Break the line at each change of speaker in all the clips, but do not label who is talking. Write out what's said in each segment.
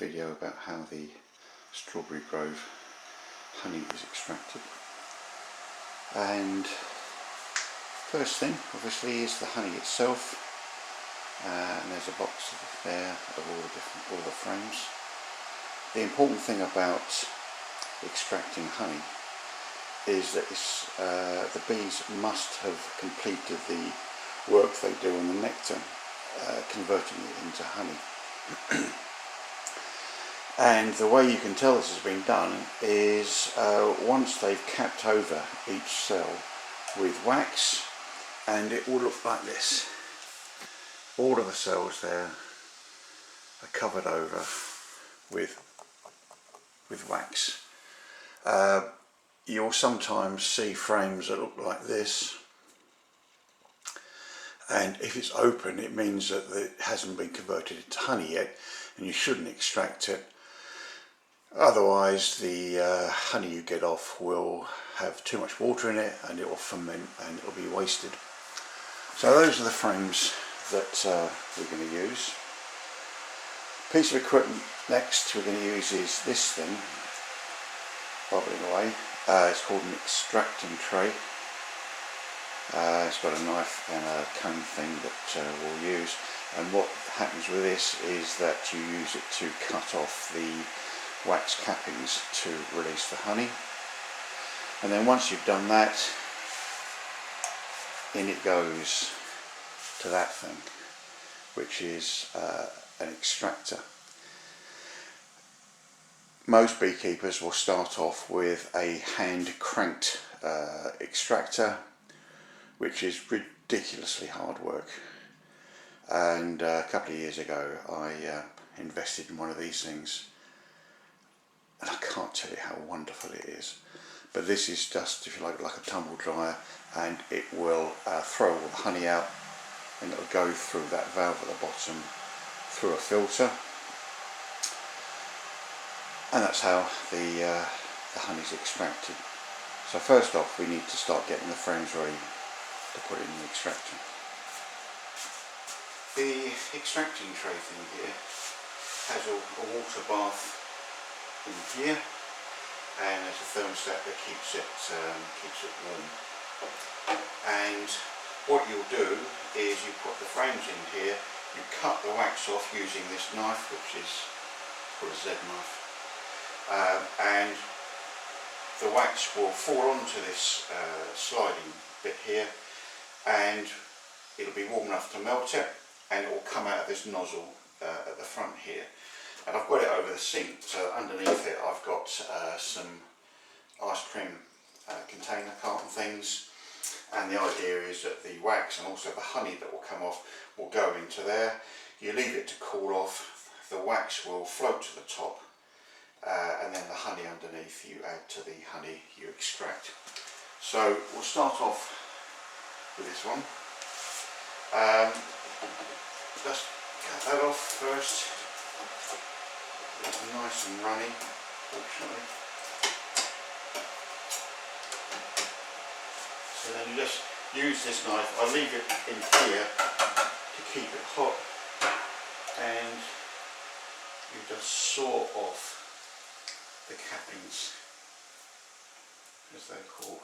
video about how the Strawberry Grove honey is extracted. And first thing obviously is the honey itself, and there's a box there of all the frames. The important thing about extracting honey is that the bees must have completed the work they do on the nectar, converting it into honey. And the way you can tell this has been done is once they've capped over each cell with wax, and it will look like this. All of the cells there are covered over with wax. You'll sometimes see frames that look like this, and if it's open it means that it hasn't been converted into honey yet, and you shouldn't extract it. Otherwise the honey you get off will have too much water in it and it will ferment and it will be wasted. So those are the frames that we're going to use. Piece of equipment next we're going to use is this thing, bubbling away. It's called an extracting tray. It's got a knife and a comb thing that we'll use, and what happens with this is that you use it to cut off the wax cappings to release the honey, and then once you've done that, in it goes to that thing, which is an extractor. Most beekeepers will start off with a hand cranked extractor, which is ridiculously hard work, and a couple of years ago I invested in one of these things, and I can't tell you how wonderful it is. But this is just, if you like a tumble dryer, and it will throw all the honey out, and it will go through that valve at the bottom through a filter, and that's how the honey is extracted. So first off we need to start getting the frames ready to put in the extractor. The extracting tray thing here has a water bath in here, and there's a thermostat that keeps it warm. And what you'll do is you put the frames in here, you cut the wax off using this knife, which is called a Z knife, and the wax will fall onto this sliding bit here, and it'll be warm enough to melt it, and it will come out of this nozzle at the front here. And I've got it over the sink, so underneath it I've got some ice cream container carton things, and the idea is that the wax and also the honey that will come off will go into there. You leave it to cool off, the wax will float to the top, and then the honey underneath you add to the honey you extract. So we'll start off with this one. Just cut that off first. It's nice and runny, fortunately. So then you just use this knife. I leave it in here to keep it hot, and you just saw off the cappings, as they're called.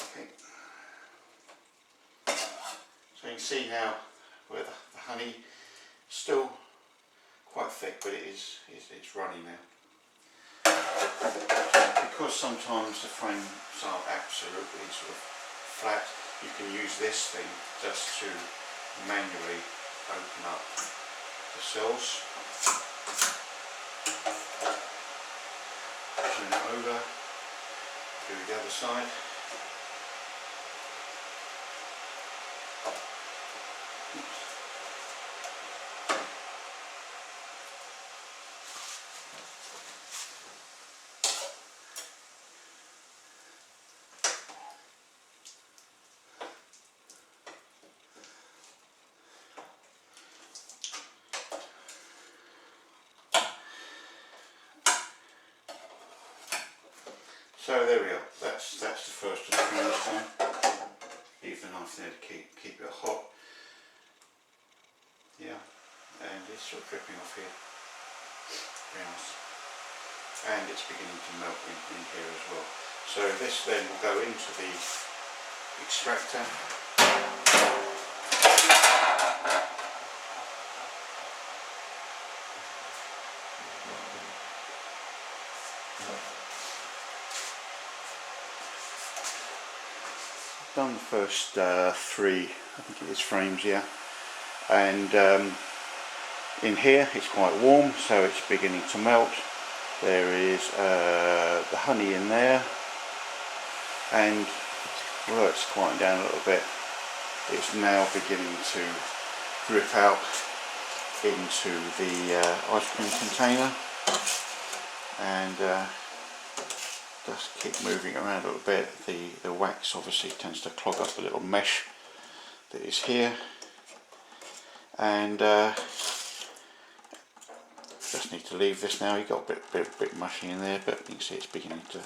Okay. So you can see now where the honey is still quite thick, but it's runny now. Because sometimes the frames are absolutely sort of flat, you can use this thing just to manually open up the cells. Turn it over, do the other side. So there we are. That's the first of the frames done. Leave the knife there to keep it hot. Yeah, and it's sort of dripping off here. Very nice. And it's beginning to melt in here as well. So this then will go into the extractor. Done the first 3, I think it is frames, yeah. And in here it's quite warm, so it's beginning to melt. There is the honey in there, and although it's quieting down a little bit, it's now beginning to drip out into the ice cream container, and just keep moving around a little bit. The wax obviously tends to clog up the little mesh that is here, and just need to leave this now. You've got a bit mushy in there, but you can see it's beginning to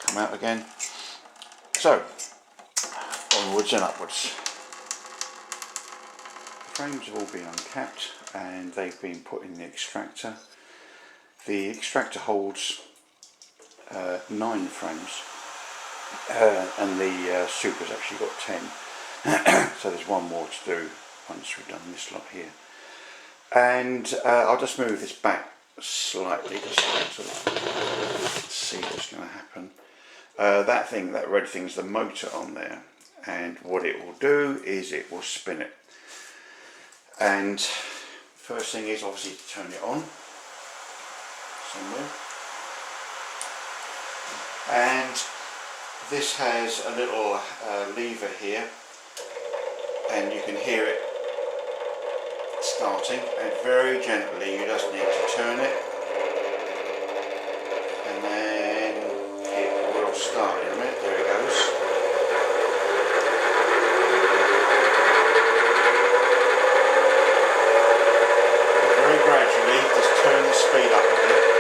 come out again. So onwards and upwards. The frames have all been uncapped and they've been put in the extractor. The extractor holds 9 frames, and the Super's actually got 10. So there's one more to do once we've done this lot here. And I'll just move this back slightly just to sort of see what's going to happen. That red thing's the motor on there, and what it will do is it will spin it. And first thing is obviously to turn it on somewhere. And this has a little lever here, and you can hear it starting, and very gently you just need to turn it, and then it will start in a minute. There it goes. Very gradually just turn the speed up a bit.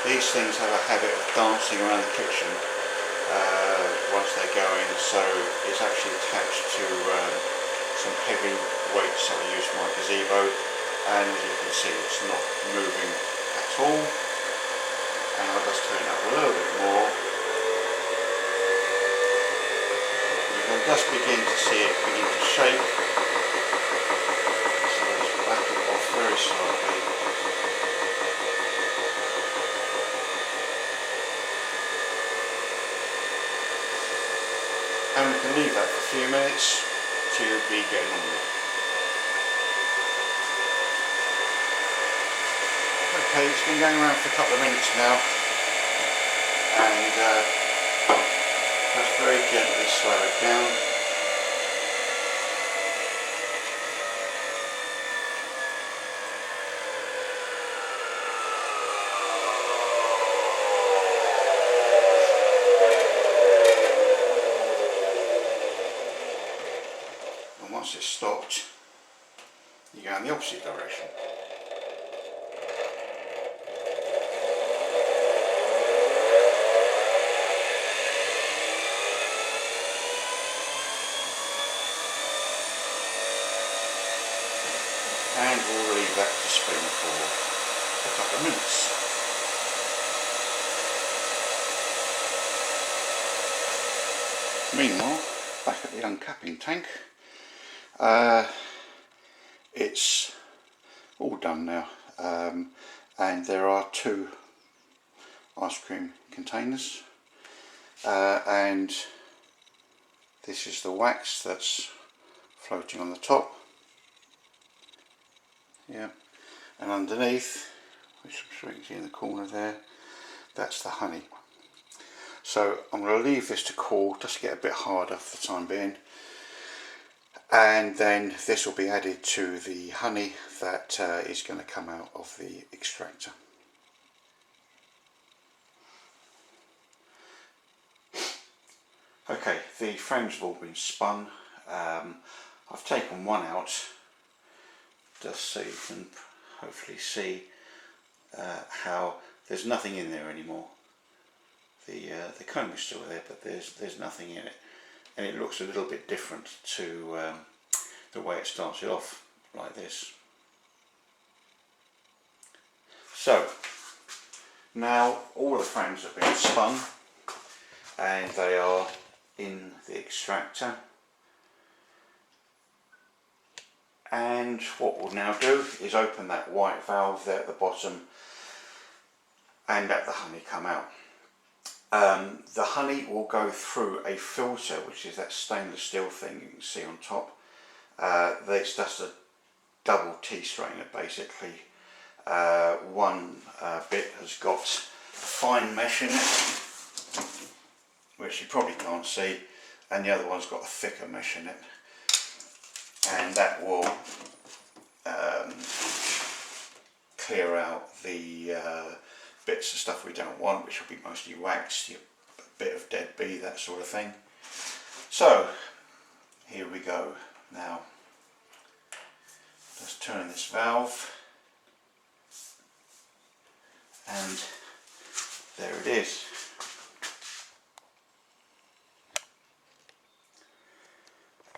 These things have a habit of dancing around the kitchen once they're going, so it's actually attached to some heavy weights that I use for my gazebo, and as you can see it's not moving at all. And I'll just turn it up a little bit more. You can just begin to see it begin to shake, so I'll just back it off very slightly. And we can leave that for a few minutes to be getting on with it. Okay, it's been going around for a couple of minutes now, and just very gently slow it down. Once it's stopped, you go in the opposite direction. And we'll leave that to spin for a couple of minutes. Meanwhile, back at the uncapping tank. It's all done now, and there are 2 ice cream containers, and this is the wax that's floating on the top, yeah, and underneath, which I'm sure you can see in the corner there, that's the honey. So I'm going to leave this to cool, just to get a bit harder for the time being. And then this will be added to the honey that is going to come out of the extractor. Okay, the frames have all been spun. I've taken one out just so you can hopefully see how there's nothing in there anymore. The comb is still there, but there's nothing in it, and it looks a little bit different to the way it started off, like this. So now all the frames have been spun and they are in the extractor, and what we'll now do is open that white valve there at the bottom and let the honey come out. The honey will go through a filter, which is that stainless steel thing you can see on top. It's just a double T strainer basically. One bit has got a fine mesh in it, which you probably can't see, and the other one's got a thicker mesh in it, and that will clear out the bits of stuff we don't want, which will be mostly wax, a bit of dead bee, that sort of thing. So here we go. Now let's turn this valve, and there it is.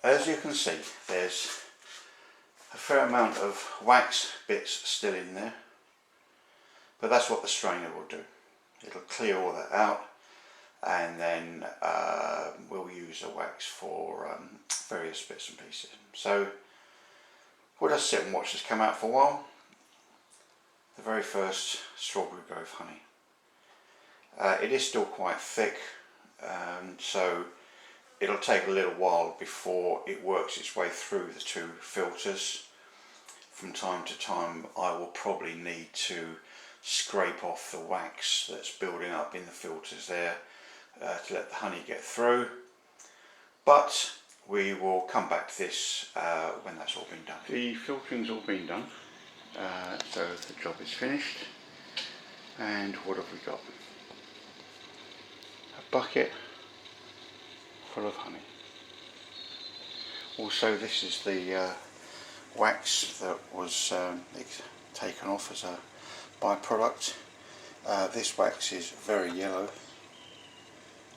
As you can see, there's a fair amount of wax bits still in there, but that's what the strainer will do. It'll clear all that out, and then we'll use the wax for various bits and pieces. So we'll just sit and watch this come out for a while. The very first Strawberry Grove honey. It is still quite thick, so it'll take a little while before it works its way through the two filters. From time to time I will probably need to scrape off the wax that's building up in the filters there to let the honey get through, but we will come back to this when that's all been done. The filtering's all been done, so the job is finished, and what have we got? A bucket full of honey. Also, this is the wax that was taken off as a byproduct. This wax is very yellow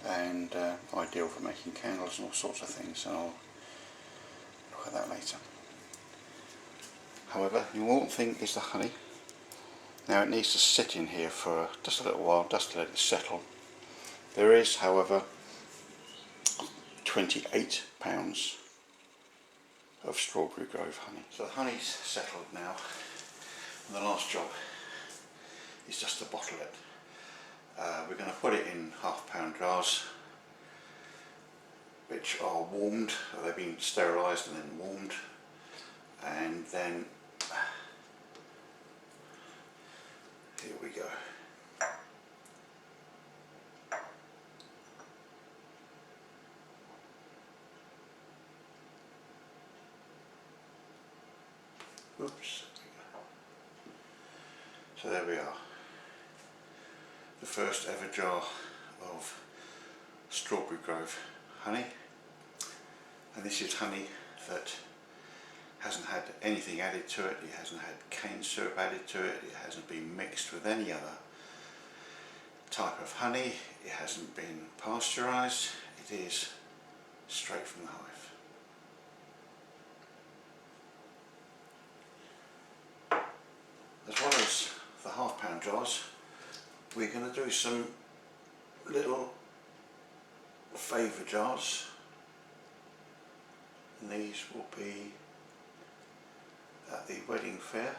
and ideal for making candles and all sorts of things, and I'll look at that later. However, the important thing is the honey. Now it needs to sit in here for just a little while, just to let it settle. There is, however, 28 pounds of Strawberry Grove honey. So the honey's settled now, and the last job is just to bottle it. We're going to put it in £1/2 jars, which are warmed. They've been sterilised and then warmed, and then here we go. Oops. So there we are. The first ever jar of Strawberry Grove honey, and this is honey that hasn't had anything added to it. It hasn't had cane syrup added to it. It hasn't been mixed with any other type of honey. It hasn't been pasteurised. It is straight from the hive. As well as the £1/2 jars, we're going to do some little favour jars, and these will be at the wedding fair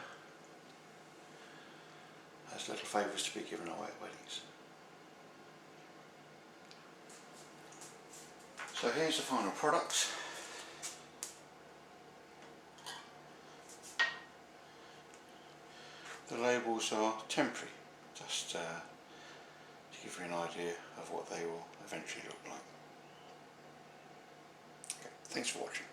as little favours to be given away at weddings. So here's the final product. The labels are temporary, just to give you an idea of what they will eventually look like. Okay, thanks for watching.